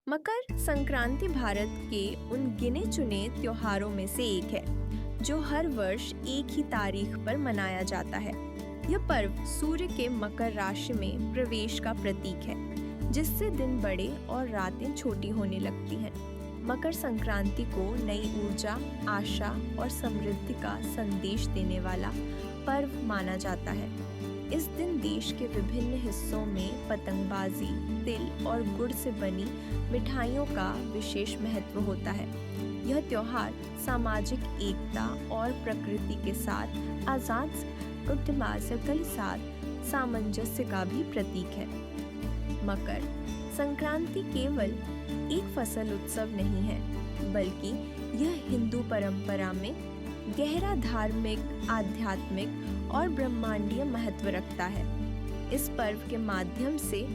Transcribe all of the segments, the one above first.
मकर संक्रांति भारत के उन गिने चुने त्योहारों में से एक है जो हर वर्ष एक ही तारीख पर मनाया जाता है। यह पर्व सूर्य के मकर राशि में प्रवेश का प्रतीक है, जिससे दिन बड़े और रातें छोटी होने लगती हैं। मकर संक्रांति को नई ऊर्जा, आशा और समृद्धि का संदेश देने वाला पर्व माना जाता है। इस दिन देश के विभिन्न हिस्सों में पतंगबाजी, तिल और गुड़ से बनी मिठाइयों का विशेष महत्व होता है। यह त्योहार सामाजिक एकता और प्रकृति के साथ आजाद के साथ सामंजस्य का भी प्रतीक है। मकर संक्रांति केवल एक फसल उत्सव नहीं है, बल्कि यह हिंदू परंपरा में गहरा धार्मिक, आध्यात्मिक और ब्रह्मांडीय महत्व रखता है। इस पर्व के माध्यम से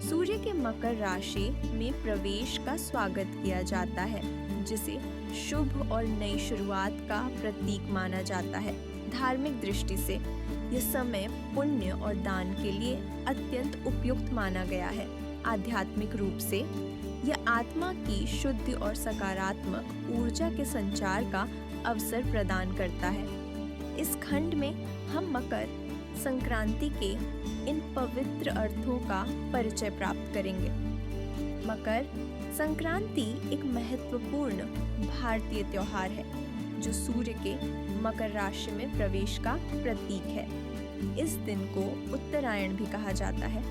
सूर्य के मकर राशि में प्रवेश का स्वागत किया जाता है, जिसे शुभ और नई शुरुआत का प्रतीक माना जाता है। धार्मिक दृष्टि से यह समय पुण्य और दान के लिए अत्यंत उपयुक्त माना गया है। आध्यात्मिक रूप से यह आत्मा की शुद्धि और सकारात्मक ऊर्जा के संचार का अवसर प्रदान करता है। इस खंड में हम मकर संक्रांति के इन पवित्र अर्थों का परिचय प्राप्त करेंगे। मकर संक्रांति एक महत्वपूर्ण भारतीय त्योहार है, जो सूर्य के मकर राशि में प्रवेश का प्रतीक है। इस दिन को उत्तरायण भी कहा जाता है,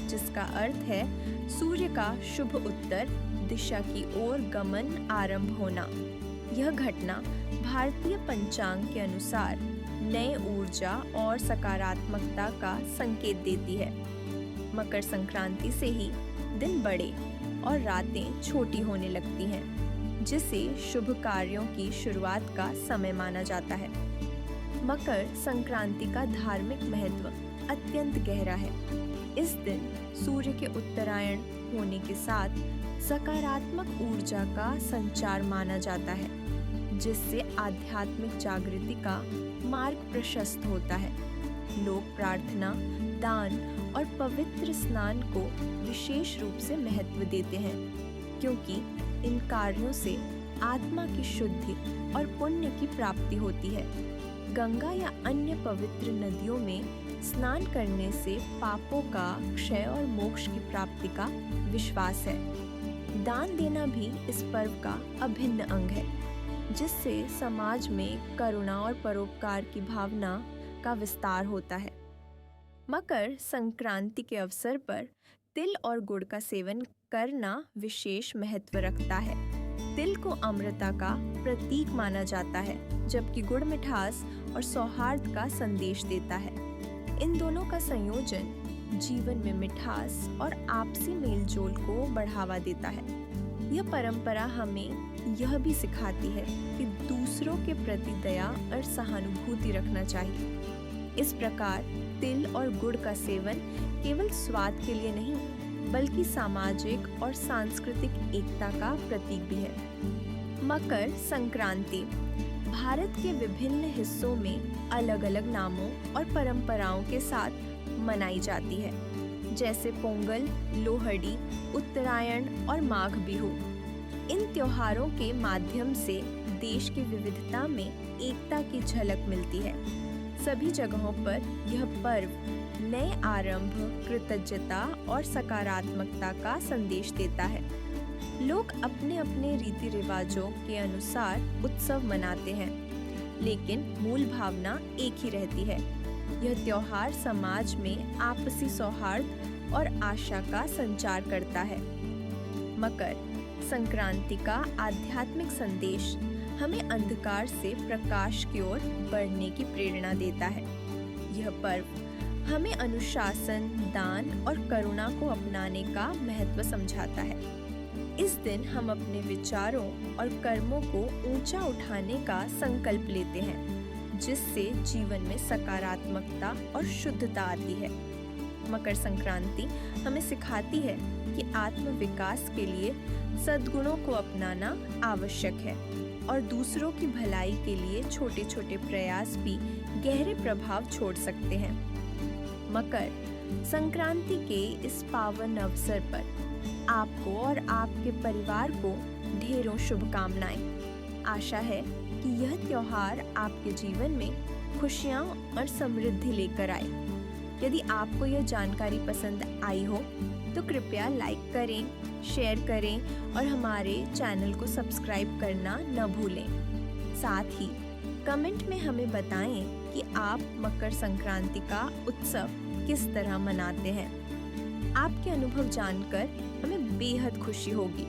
जिसका अर्थ है सूर्य का शुभ उत्तर दिशा की ओर गमन आरंभ होना। यह घटना भारतीय पंचांग के अनुसार नए ऊर्जा और सकारात्मकता का संकेत देती है। मकर संक्रांति से ही दिन बड़े और रातें छोटी होने लगती हैं, जिसे शुभ कार्यों की शुरुआत का समय माना जाता है। मकर संक्रांति का धार्मिक महत्व अत्यंत गहरा है। इस दिन सूर्य के उत्तरायण होने के साथ सकारात्मक ऊर्जा का संचार माना जाता है, जिससे आध्यात्मिक जागृति का मार्ग प्रशस्त होता है। लोग प्रार्थना, दान और पवित्र स्नान को विशेष रूप से महत्व देते हैं, क्योंकि इन कार्यों से आत्मा की शुद्धि और पुण्य की प्राप्ति होती है। गंगा या अन्य पवित्र नदियों में स्नान करने से पापों का क्षय और मोक्ष की प्राप्ति का विश्वास है। दान देना भी इस पर्व का अभिन्न अंग है, जिससे समाज में करुणा और परोपकार की भावना का विस्तार होता है। मकर संक्रांति के अवसर पर तिल और गुड़ का सेवन करना विशेष महत्व रखता है। तिल को अमृता का प्रतीक माना जाता है, जबकि गुड़ मिठास और सौहार्द का संदेश देता है। इन दोनों का संयोजन जीवन में मिठास और आपसी मेलजोल को बढ़ावा देता है। यह परंपरा हमें यह भी सिखाती है कि दूसरों के प्रति दया और सहानुभूति रखना चाहिए। इस प्रकार तिल और गुड़ का सेवन केवल स्वाद के लिए नहीं, बल्कि सामाजिक और सांस्कृतिक एकता का प्रतीक भी है। मकर संक्रांति भारत के विभिन्न हिस्सों में अलग अलग नामों और परंपराओं के साथ मनाई जाती है, जैसे पोंगल, लोहड़ी, उत्तरायण और माघ बिहू। इन त्योहारों के माध्यम से देश की विविधता में एकता की झलक मिलती है। सभी जगहों पर यह पर्व नए आरंभ, कृतज्ञता और सकारात्मकता का संदेश देता है। लोग अपने अपने रीति रिवाजों के अनुसार उत्सव मनाते हैं, लेकिन मूल भावना एक ही रहती है। यह त्योहार समाज में आपसी सौहार्द और आशा का संचार करता है। मकर संक्रांति का आध्यात्मिक संदेश हमें अंधकार से प्रकाश की ओर बढ़ने की प्रेरणा देता है। यह पर्व हमें अनुशासन, दान और करुणा को अपनाने का महत्व समझाता है। इस दिन हम अपने विचारों और कर्मों को ऊंचा उठाने का संकल्प लेते हैं, जिससे जीवन में सकारात्मकता और शुद्धता आती है। मकर संक्रांति हमें सिखाती है कि आत्म विकास के लिए सद्गुणों को अपनाना आवश्यक है और दूसरों की भलाई के लिए छोटे छोटे प्रयास भी गहरे प्रभाव छोड़ सकते हैं। मकर संक्रांति के इस पावन अवसर पर आपको और आपके परिवार को ढेरों शुभकामनाएं। आशा है कि यह त्योहार आपके जीवन में खुशियां और समृद्धि लेकर आए। यदि आपको यह जानकारी पसंद आई हो तो कृपया लाइक करें, शेयर करें और हमारे चैनल को सब्सक्राइब करना न भूलें। साथ ही कमेंट में हमें बताएं कि आप मकर संक्रांति का उत्सव किस तरह मनाते हैं। आपके अनुभव जानकर हमें बेहद खुशी होगी।